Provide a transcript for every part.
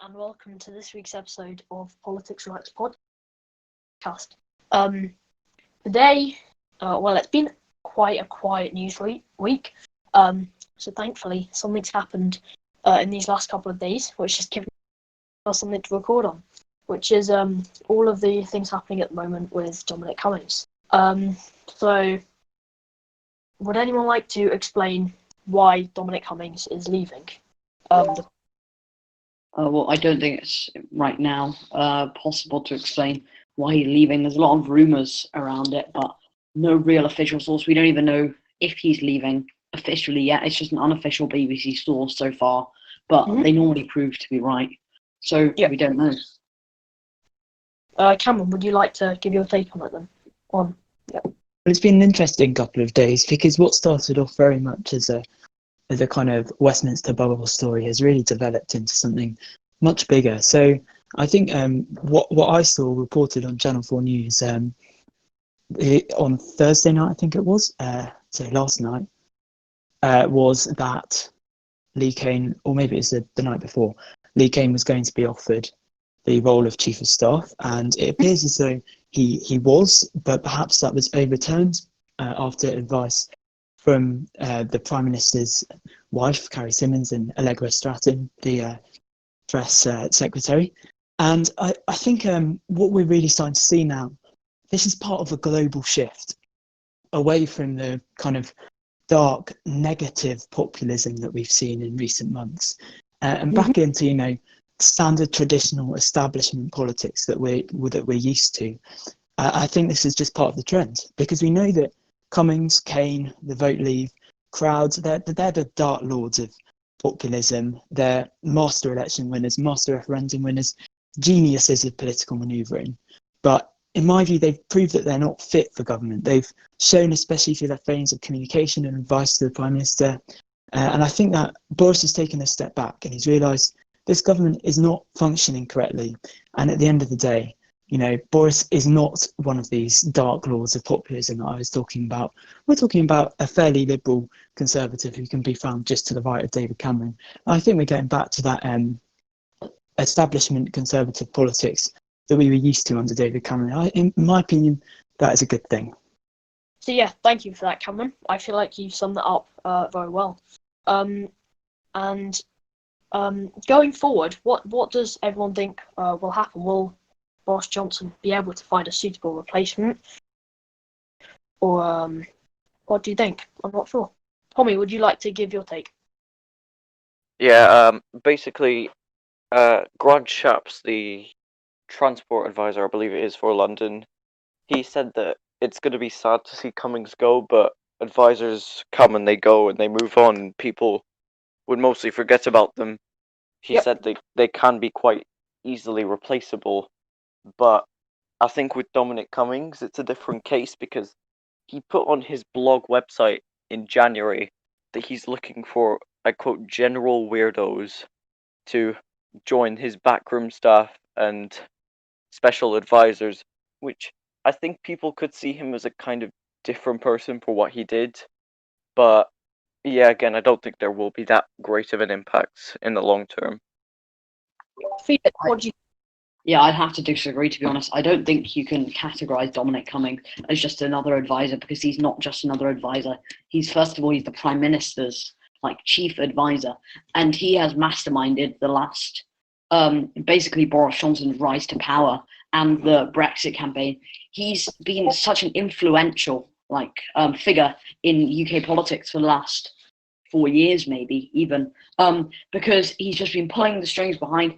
and welcome to this week's episode of Politics Rights Podcast. Today, it's been quite a quiet news week. So thankfully, something's happened in these last couple of days, which has given us something to record on, which is all of the things happening at the moment with Dominic Cummings. So, would anyone like to explain why Dominic Cummings is leaving? Well, I don't think it's right now possible to explain why he's leaving. There's a lot of rumours around it, but no real official source. We don't even know if he's leaving officially yet. It's just an unofficial BBC source so far, but they normally prove to be right. So we don't know. Cameron, would you like to give your take on it then? Well, it's been an interesting couple of days because what started off very much as a kind of Westminster bubble story has really developed into something much bigger. So I think what I saw reported on Channel 4 News on Thursday night, I think it was, so last night, was that Lee Kane, or maybe it's the night before, Lee Kane was going to be offered the role of Chief of Staff, and it appears as though he was, but perhaps that was overturned after advice from the Prime Minister's wife, Carrie Symonds, and Allegra Stratton, the press secretary. And I think what we're really starting to see now, this is part of a global shift away from the kind of dark, negative populism that we've seen in recent months, and back into, standard traditional establishment politics that we're used to. I think this is just part of the trend, because we know that Cummings, Kane, the Vote Leave crowds, they're the dark lords of populism. They're master election winners, master referendum winners, geniuses of political manoeuvring. But in my view, they've proved that they're not fit for government. They've shown, especially through their failings of communication and advice to the Prime Minister. And I think that Boris has taken a step back and he's realised this government is not functioning correctly. And at the end of the day, Boris is not one of these dark lords of populism that I was talking about. We're talking about a fairly liberal conservative who can be found just to the right of David Cameron. I think we're getting back to that establishment conservative politics that we were used to under David Cameron. In my opinion, that is a good thing. So yeah, thank you for that, Cameron. I feel like you've summed that up very well. Going forward, what does everyone think will happen? Will Boris Johnson be able to find a suitable replacement? Or what do you think? I'm not sure. Tommy, would you like to give your take? Yeah, basically, Grant Shapps, the transport advisor, I believe it is, for London, he said that it's going to be sad to see Cummings go, but advisors come and they go and they move on, and people would mostly forget about them. He said they can be quite easily replaceable, but I think with Dominic Cummings, it's a different case because he put on his blog website in January that he's looking for, I quote, general weirdos to join his backroom staff and special advisors, which I think people could see him as a kind of different person for what he did. But yeah, again, I don't think there will be that great of an impact in the long term. Felix, what do you? Yeah, I'd have to disagree, to be honest. I don't think you can categorise Dominic Cummings as just another advisor, because he's not just another advisor. He's, first of all, he's the Prime Minister's chief advisor, and he has masterminded the last, basically Boris Johnson's rise to power and the Brexit campaign. He's been such an influential figure in UK politics for the last 4 years, maybe even, because he's just been pulling the strings behind.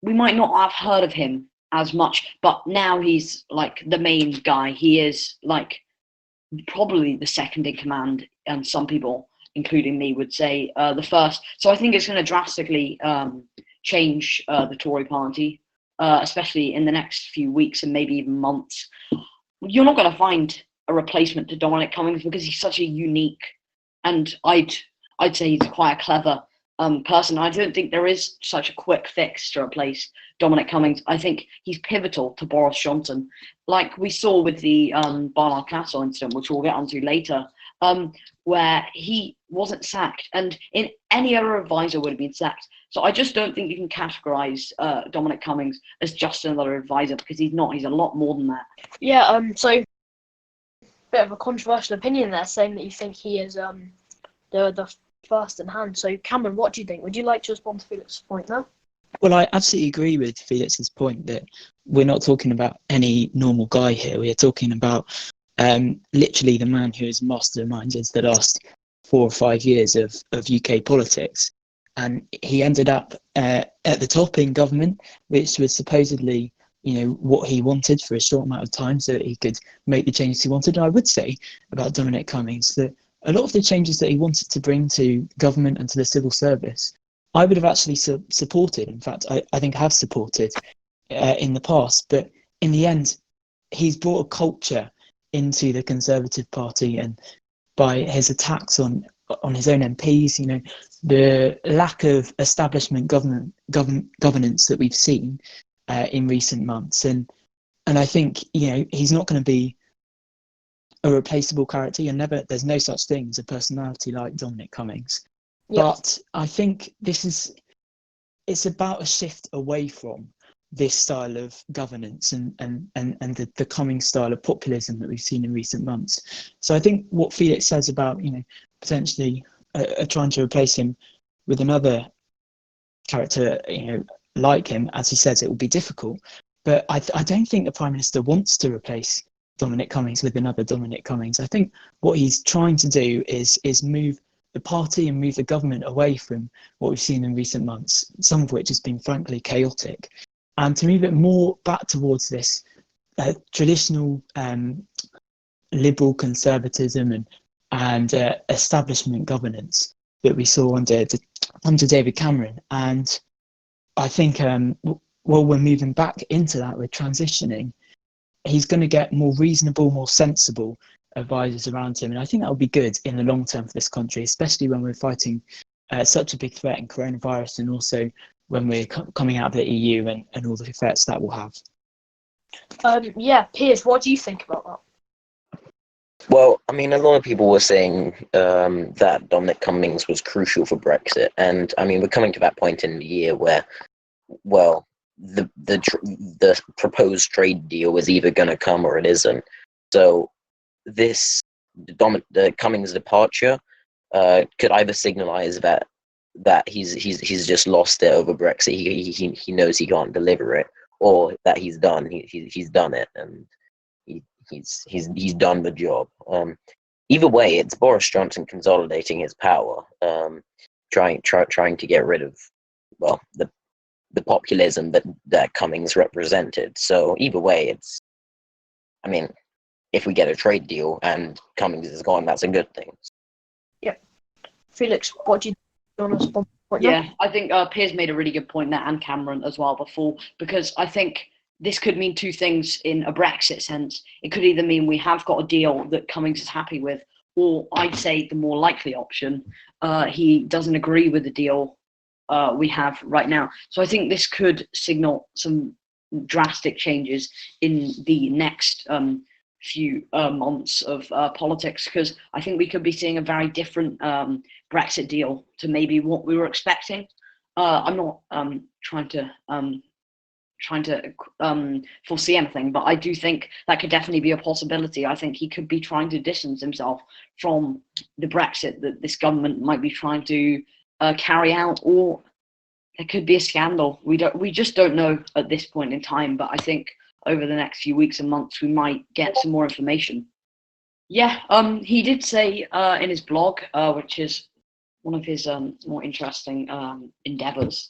We might not have heard of him as much, but now he's the main guy. He is probably the second in command, and some people, including me, would say the first. So I think it's going to drastically change the Tory party, especially in the next few weeks and maybe even months. You're not going to find a replacement to Dominic Cummings because he's such a unique, and I'd say he's quite a clever person. I don't think there is such a quick fix to replace Dominic Cummings. I think he's pivotal to Boris Johnson, like we saw with the Barnard Castle incident, which we'll get onto later, where he wasn't sacked, and in any other advisor would have been sacked. So I just don't think you can categorize Dominic Cummings as just another advisor, because he's not. He's a lot more than that. Yeah. So bit of a controversial opinion there, saying that you think he is the first in hand. So Cameron, what do you think? Would you like to respond to Felix's point now? Well, I absolutely agree with Felix's point that we're not talking about any normal guy here. We are talking about literally the man who has masterminded the last 4 or 5 years of UK politics. And he ended up at the top in government, which was supposedly, what he wanted for a short amount of time so that he could make the changes he wanted. And I would say about Dominic Cummings that a lot of the changes that he wanted to bring to government and to the civil service, I would have actually supported. In fact, I think have supported in the past. But in the end, he's brought a culture into the Conservative Party, and by his attacks on his own MPs, the lack of establishment governance that we've seen in recent months, and I think he's not going to be a replaceable character. There's no such thing as a personality like Dominic Cummings. Yep. But I think it's about a shift away from this style of governance and the Cummings style of populism that we've seen in recent months. So I think what Felix says about potentially trying to replace him with another character like him, as he says, it will be difficult. But I don't think the Prime Minister wants to replace Dominic Cummings with another Dominic Cummings. I think what he's trying to do is move the party and move the government away from what we've seen in recent months, some of which has been frankly chaotic, and to move it more back towards this traditional liberal conservatism and establishment governance that we saw under David Cameron. And I think we're moving back into that, we're transitioning. He's going to get more reasonable, more sensible advisors around him, and I think that will be good in the long term for this country, especially when we're fighting such a big threat in coronavirus, and also when we're coming out of the EU and all the effects that will have. Piers, what do you think about that? Well, I mean, a lot of people were saying that Dominic Cummings was crucial for Brexit, and I mean, we're coming to that point in the year where, well, the proposed trade deal is either going to come or it isn't. So the Cummings departure could either signalise that he's just lost it over Brexit. He knows he can't deliver it, or that he's done. He's done it, and he's done the job. Either way, it's Boris Johnson consolidating his power, trying to get rid of the populism that Cummings represented. So either way, if we get a trade deal and Cummings is gone, that's a good thing. Yeah. Felix, what do you want to respond to? Yeah, I think Piers made a really good point there, and Cameron as well before, because I think this could mean two things in a Brexit sense. It could either mean we have got a deal that Cummings is happy with, or I'd say the more likely option, he doesn't agree with the deal we have right now. So I think this could signal some drastic changes in the next few months of politics, because I think we could be seeing a very different Brexit deal to maybe what we were expecting. I'm not trying to foresee anything, but I do think that could definitely be a possibility. I think he could be trying to distance himself from the Brexit that this government might be trying to carry out, or there could be a scandal. We just don't know at this point in time, but I think over the next few weeks and months we might get some more information. Yeah, he did say in his blog, which is one of his more interesting endeavors,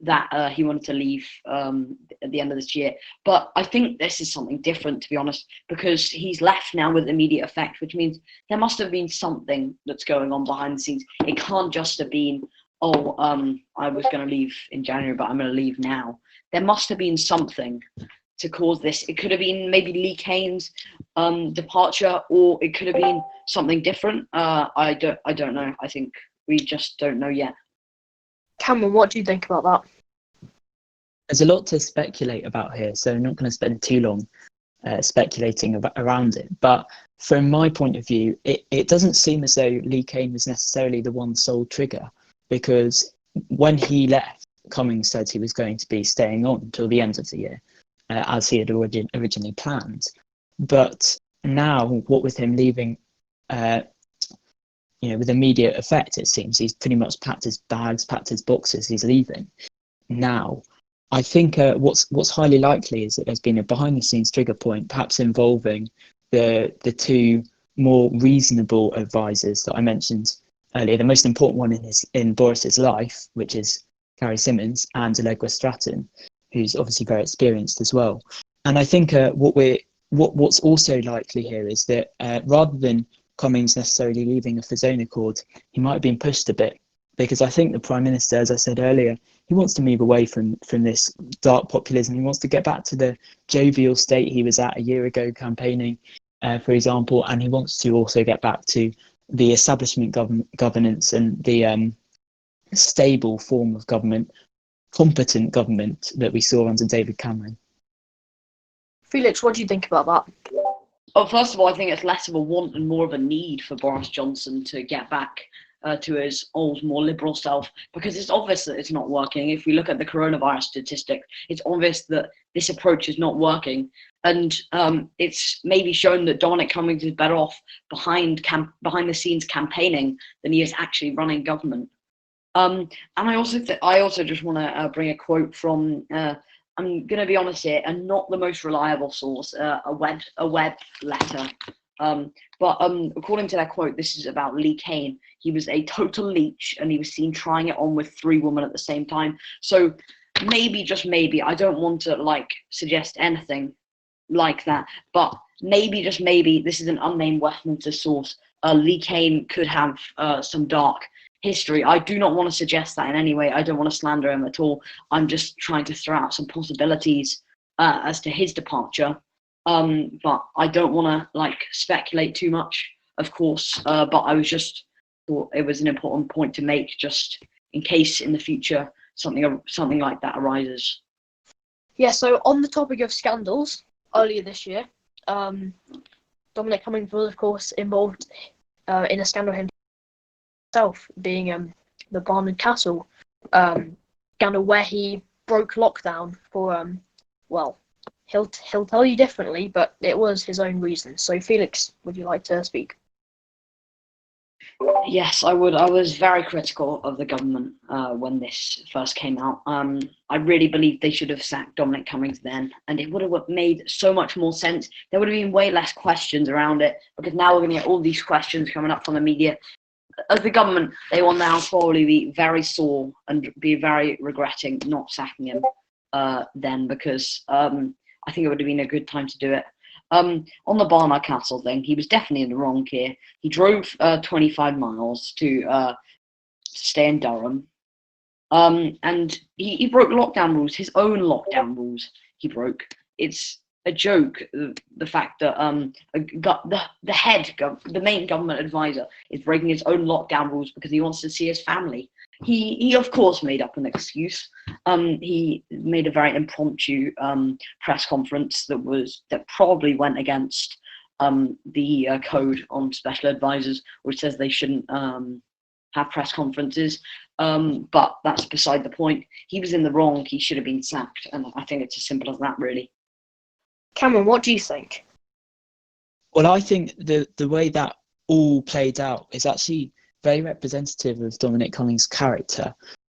that he wanted to leave at the end of this year. But I think this is something different, to be honest, because he's left now with immediate effect, which means there must have been something that's going on behind the scenes. It can't just have been, I was going to leave in January, but I'm going to leave now. There must have been something to cause this. It could have been maybe Lee Kane's departure, or it could have been something different. I don't know. I think we just don't know yet. Cameron, what do you think about that? There's a lot to speculate about here, so I'm not going to spend too long speculating around it. But from my point of view, it doesn't seem as though Lee Kane was necessarily the one sole trigger, because when he left, Cummings said he was going to be staying on till the end of the year, as he had originally planned. But now, what with him leaving, with immediate effect, it seems he's pretty much packed his bags, packed his boxes, he's leaving. Now, I think what's highly likely is that there's been a behind-the-scenes trigger point, perhaps involving the two more reasonable advisors that I mentioned earlier. The most important one in Boris's life, which is Gary Simmons, and Allegra Stratton, who's obviously very experienced as well. And I think what's also likely here is that rather than Cummings necessarily leaving of his own accord, he might have been pushed a bit, because I think the Prime Minister, as I said earlier, he wants to move away from this dark populism. He wants to get back to the jovial state he was at a year ago campaigning, for example, and he wants to also get back to the establishment governance and the stable form of government, competent government that we saw under David Cameron. Felix, what do you think about that? Well, first of all, I think it's less of a want and more of a need for Boris Johnson to get back to his old, more liberal self, because it's obvious that it's not working. If we look at the coronavirus statistics, it's obvious that this approach is not working. And it's maybe shown that Dominic Cummings is better off behind the scenes campaigning than he is actually running government. And I also just want to bring a quote from, I'm going to be honest here, and not the most reliable source, a web letter. But according to that quote, this is about Lee Kane. He was a total leech, and he was seen trying it on with 3 women at the same time. So maybe, just maybe, I don't want to suggest anything like that, but maybe, just maybe, this is an unnamed Westminster source. Lee Kane could have some dark history. I do not want to suggest that in any way. I don't want to slander him at all. I'm just trying to throw out some possibilities as to his departure. But I don't want to speculate too much, of course. But I was just thought it was an important point to make, just in case in the future something like that arises. Yeah. So on the topic of scandals, earlier this year, Dominic Cummings was, of course, involved in a scandal himself, being the Barnard Castle scandal, where he broke lockdown for he'll tell you differently, but it was his own reason. So Felix, would you like to speak? Yes, I would. I was very critical of the government when this first came out. I really believe they should have sacked Dominic Cummings then, and it would have made so much more sense. There would have been way less questions around it, because now we're going to get all these questions coming up from the media. As the government, they will now probably be very sore and be very regretting not sacking him then, because I think it would have been a good time to do it. On the Barnard Castle thing, he was definitely in the wrong here. He drove 25 miles to stay in Durham, and he broke lockdown rules, his own lockdown rules he broke. It's a joke, the fact that the main government advisor is breaking his own lockdown rules because he wants to see his family. He of course made up an excuse. He made a very impromptu press conference that probably went against the code on special advisors, which says they shouldn't have press conferences. But that's beside the point. He was in the wrong. He should have been sacked, and I think it's as simple as that, really. Cameron, what do you think? Well, I think the way that all played out is actually very representative of Dominic Cummings' character,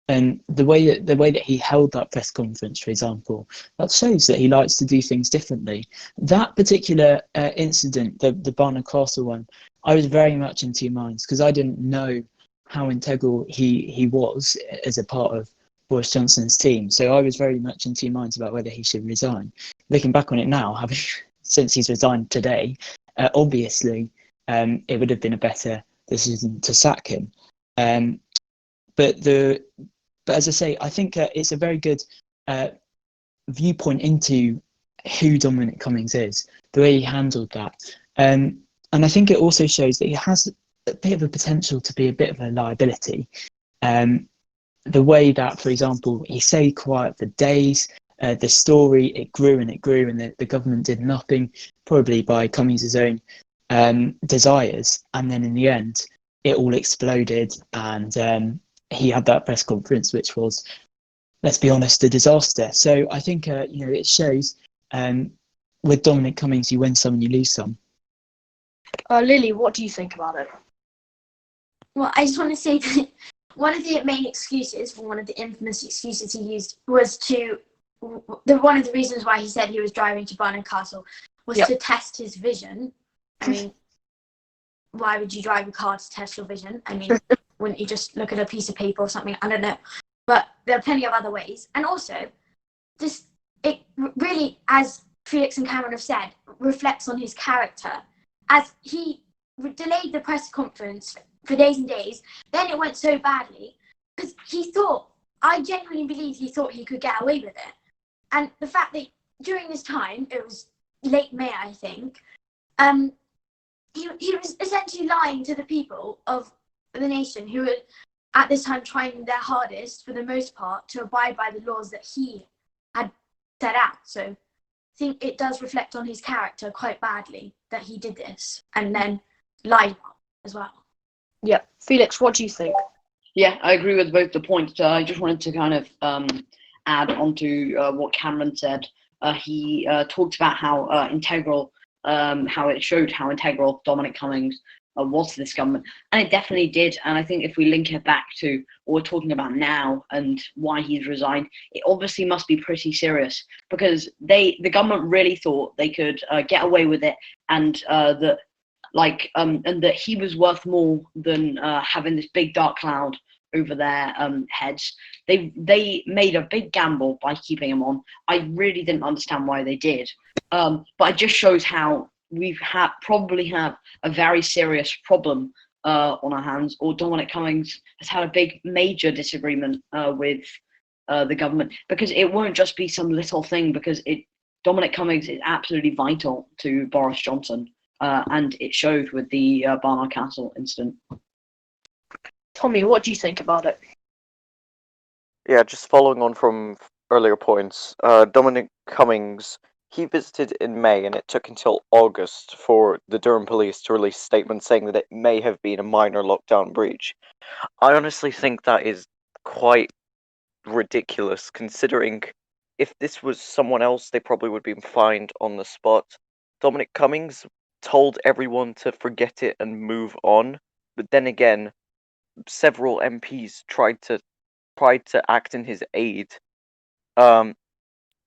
and the way that he held that press conference, for example, that shows that he likes to do things differently. That particular incident, the Barnard Castle one, I was very much in 2 minds, because I didn't know how integral he was as a part of Boris Johnson's team. So I was very much in 2 minds about whether he should resign. Looking back on it now, since he's resigned today, obviously it would have been a better decision to sack him. But as I say, I think it's a very good viewpoint into who Dominic Cummings is, the way he handled that. And I think it also shows that he has a bit of a potential to be a bit of a liability. The way that, for example, he stayed quiet for days, the story, it grew and it grew, and the government did nothing, probably by Cummings' own desires, and then in the end it all exploded, and he had that press conference which was, let's be honest, a disaster. So I think it shows, with Dominic Cummings, you win some and you lose some. Lily, what do you think about it? Well, I just want to say that one of the main excuses, one of the infamous excuses he used, was one of the reasons why he said he was driving to Barnard Castle was to test his vision. I mean, why would you drive a car to test your vision? I mean, wouldn't you just look at a piece of paper or something? I don't know. But there are plenty of other ways. And also, it really, as Felix and Cameron have said, reflects on his character. As he delayed the press conference for days and days, then it went so badly because I genuinely believe he thought he could get away with it. And the fact that during this time, it was late May, I think, he was essentially lying to the people of the nation who were at this time trying their hardest, for the most part, to abide by the laws that he had set out. So I think it does reflect on his character quite badly that he did this and then lied as well. Yeah. Felix, what do you think? Yeah, I agree with both the points. I just wanted to kind of add on to what Cameron said. He talked about how integral, how it showed how integral Dominic Cummings was to this government. And it definitely did. And I think if we link it back to what we're talking about now and why he's resigned, it obviously must be pretty serious, because the government really thought they could get away with it, and that he was worth more than having this big dark cloud over their heads. They made a big gamble by keeping him on. I really didn't understand why they did. But it just shows how we probably have a very serious problem on our hands, or Dominic Cummings has had a big major disagreement with the government, because it won't just be some little thing, because Dominic Cummings is absolutely vital to Boris Johnson, and it showed with the Barnard Castle incident. Tommy, what do you think about it? Yeah, just following on from earlier points, Dominic Cummings, he visited in May, and it took until August for the Durham police to release statements saying that it may have been a minor lockdown breach. I honestly think that is quite ridiculous, considering if this was someone else, they probably would have been fined on the spot. Dominic Cummings told everyone to forget it and move on, but then again, several MPs tried to act in his aid. A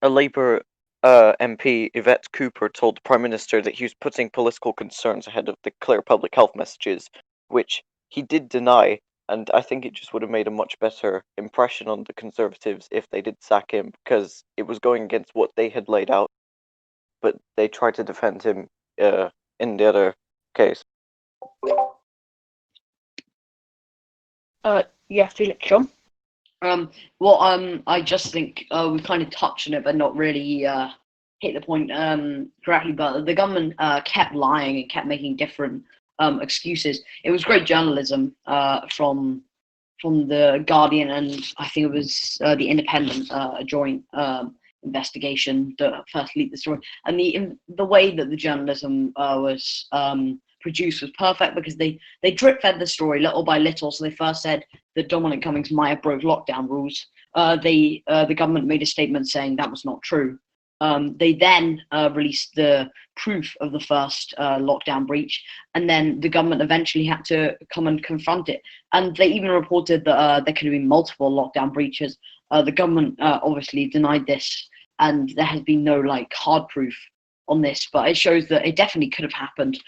Labour MP, Yvette Cooper, told the Prime Minister that he was putting political concerns ahead of the clear public health messages, which he did deny, and I think it just would have made a much better impression on the Conservatives if they did sack him, because it was going against what they had laid out, but they tried to defend him in the other case. Yeah, Felix, John. I just think we kind of touched on it, but not really hit the point correctly. But the government kept lying and kept making different excuses. It was great journalism from the Guardian, and I think it was the Independent, a joint investigation that first leaked the story. And the way that the journalism was produced was perfect, because they drip fed the story little by little. So they first said that Dominic Cummings might have broke lockdown rules. The government made a statement saying that was not true. They then released the proof of the first lockdown breach, and then the government eventually had to come and confront it. And they even reported that there could have been multiple lockdown breaches. The government obviously denied this, and there has been no hard proof on this, but it shows that it definitely could have happened.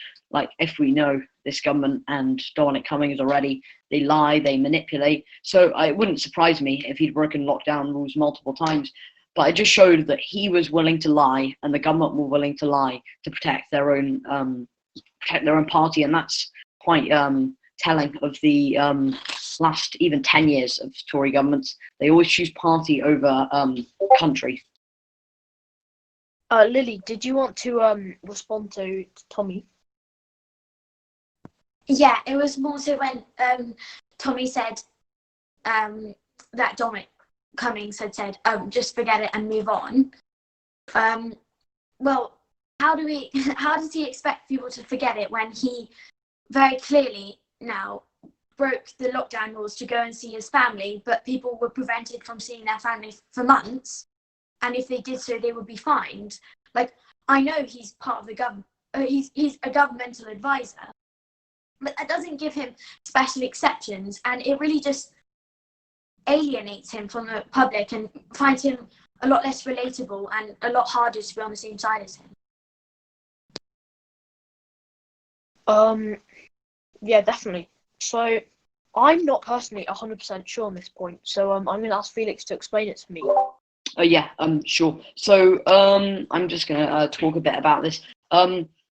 If we know this government and Dominic Cummings already, they lie, they manipulate. So it wouldn't surprise me if he'd broken lockdown rules multiple times. But it just showed that he was willing to lie, and the government were willing to lie to protect their own party, and that's quite telling of the last even 10 years of Tory governments. They always choose party over country. Lily, did you want to respond to Tommy? Yeah, it was more so when Tommy said that Dominic Cummings had said, just forget it and move on. Well, how does he expect people to forget it when he very clearly now broke the lockdown rules to go and see his family, but people were prevented from seeing their family for months, and if they did so, they would be fined. Like, I know he's part of the government, he's a governmental advisor, but that doesn't give him special exceptions, and it really just alienates him from the public and finds him a lot less relatable and a lot harder to be on the same side as him. Yeah, definitely. So I'm not personally 100% sure on this point, so I'm going to ask Felix to explain it to me. Yeah, sure. So I'm just gonna talk a bit about this.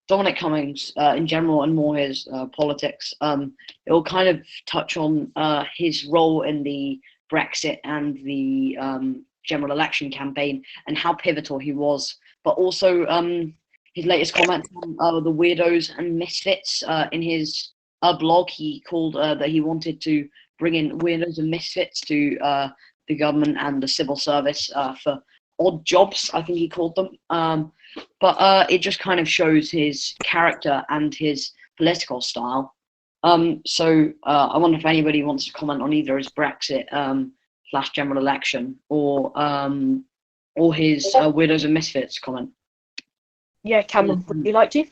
Dominic Cummings, in general, and more his politics. It will kind of touch on his role in the Brexit and the general election campaign and how pivotal he was, but also his latest comments on the weirdos and misfits in his blog. He called that he wanted to bring in weirdos and misfits to the government and the civil service for odd jobs, I think he called them. But it just kind of shows his character and his political style. So I wonder if anybody wants to comment on either his Brexit / general election or his Weirdos and Misfits comment. Yeah, Cameron, would you like to?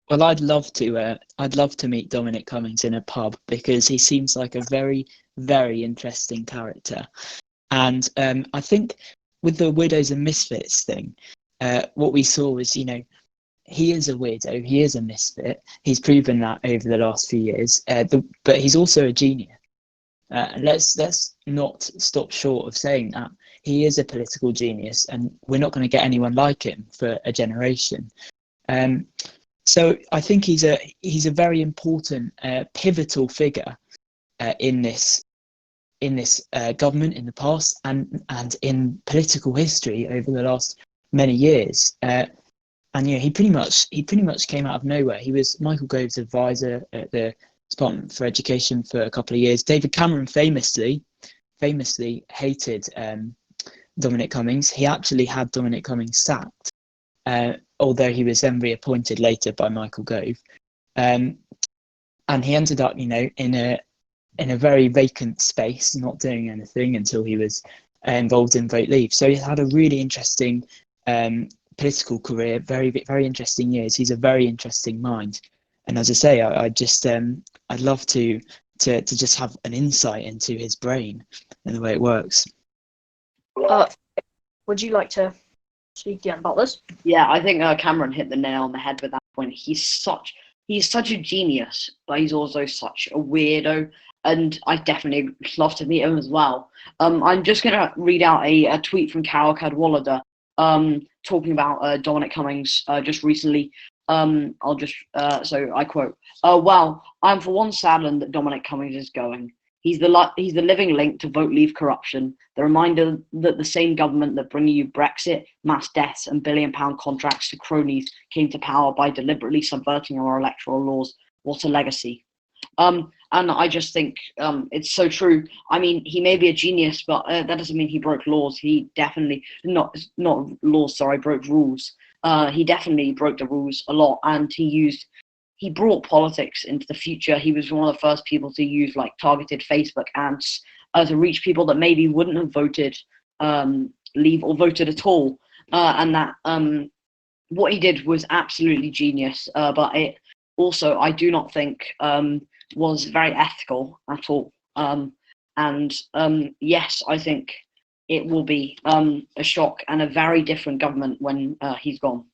Well, I'd love to meet Dominic Cummings in a pub because he seems like a very, very interesting character. And I think with the Widows and Misfits thing, what we saw was, he is a weirdo, he is a misfit. He's proven that over the last few years, but he's also a genius. Let's not stop short of saying that. He is a political genius, and we're not going to get anyone like him for a generation. So I think he's a very important, pivotal figure in this government in the past and in political history over the last many years. And he pretty much came out of nowhere. He was Michael Gove's advisor at the Department for Education for a couple of years. David Cameron famously hated Dominic Cummings. He actually had Dominic Cummings sacked, although he was then reappointed later by Michael Gove. And he ended up, in a very vacant space, not doing anything until he was involved in Vote Leave. So he had a really interesting political career, very, very interesting years. He's a very interesting mind. And as I say, I'd love to just have an insight into his brain and the way it works. Would you like to speak again about this? Yeah, I think Cameron hit the nail on the head with that point. He's such a genius, but he's also such a weirdo. And I definitely love to meet him as well. I'm just going to read out a tweet from Carol Cadwallader talking about Dominic Cummings just recently. So I quote, well, I'm for one saddened that Dominic Cummings is going. He's the living link to Vote Leave corruption, the reminder that the same government that bringing you Brexit, mass deaths and billion-pound contracts to cronies came to power by deliberately subverting our electoral laws. What a legacy. And I just think it's so true. I mean, he may be a genius, but that doesn't mean he broke laws. He definitely not laws. Sorry, broke rules. He definitely broke the rules a lot, and he brought politics into the future. He was one of the first people to use like targeted Facebook ads to reach people that maybe wouldn't have voted Leave or voted at all. And that what he did was absolutely genius. But it also, I do not think was very ethical at all. Yes, I think it will be a shock and a very different government when he's gone.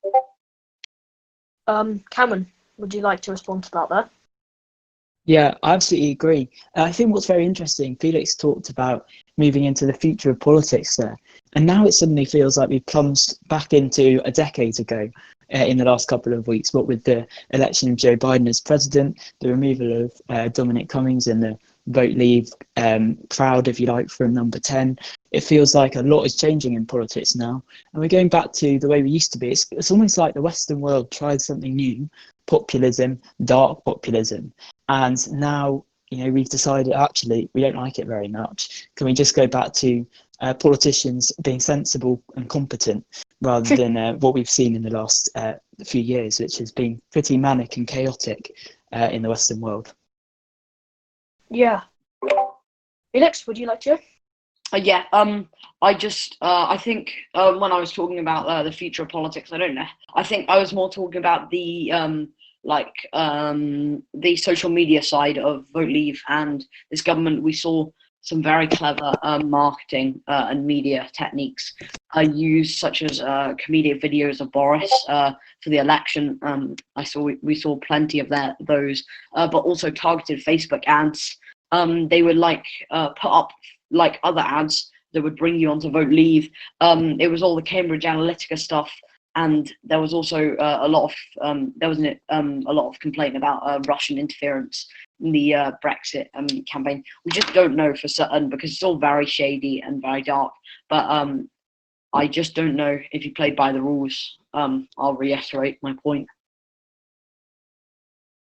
Cameron, would you like to respond to that there? Yeah, I absolutely agree. I think what's very interesting, Felix talked about moving into the future of politics there. And now it suddenly feels like we've plunged back into a decade ago in the last couple of weeks, what with the election of Joe Biden as president, the removal of Dominic Cummings and the Vote Leave crowd, if you like, from number 10. It feels like a lot is changing in politics now. And we're going back to the way we used to be. It's almost like the Western world tried something new, populism, dark populism. And now, we've decided, actually, we don't like it very much. Can we just go back to politicians being sensible and competent? rather than what we've seen in the last few years, which has been pretty manic and chaotic in the Western world. Yeah. Felix, would you like to? Yeah. I think when I was talking about the future of politics, I don't know. I think I was more talking about the social media side of Vote Leave and this government. We saw some very clever marketing and media techniques used, such as comedic videos of Boris for the election. We saw plenty of those, but also targeted Facebook ads. They would put up other ads that would bring you onto Vote Leave. It was all the Cambridge Analytica stuff, and there was also a lot of complaint about Russian interference in the Brexit campaign. We just don't know for certain because it's all very shady and very dark. But I just don't know if you played by the rules. I'll reiterate my point.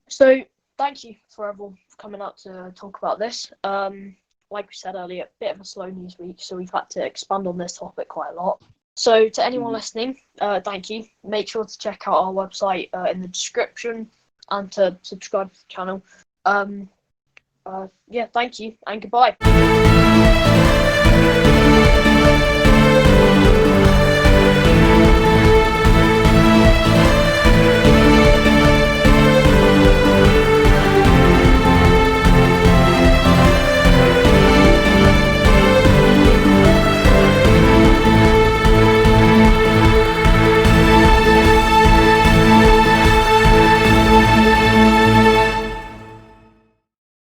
So thank you for everyone for coming out to talk about this. Like we said earlier, a bit of a slow news week, so we've had to expand on this topic quite a lot. So to anyone listening, thank you. Make sure to check out our website in the description and to subscribe to the channel. Yeah, thank you and goodbye.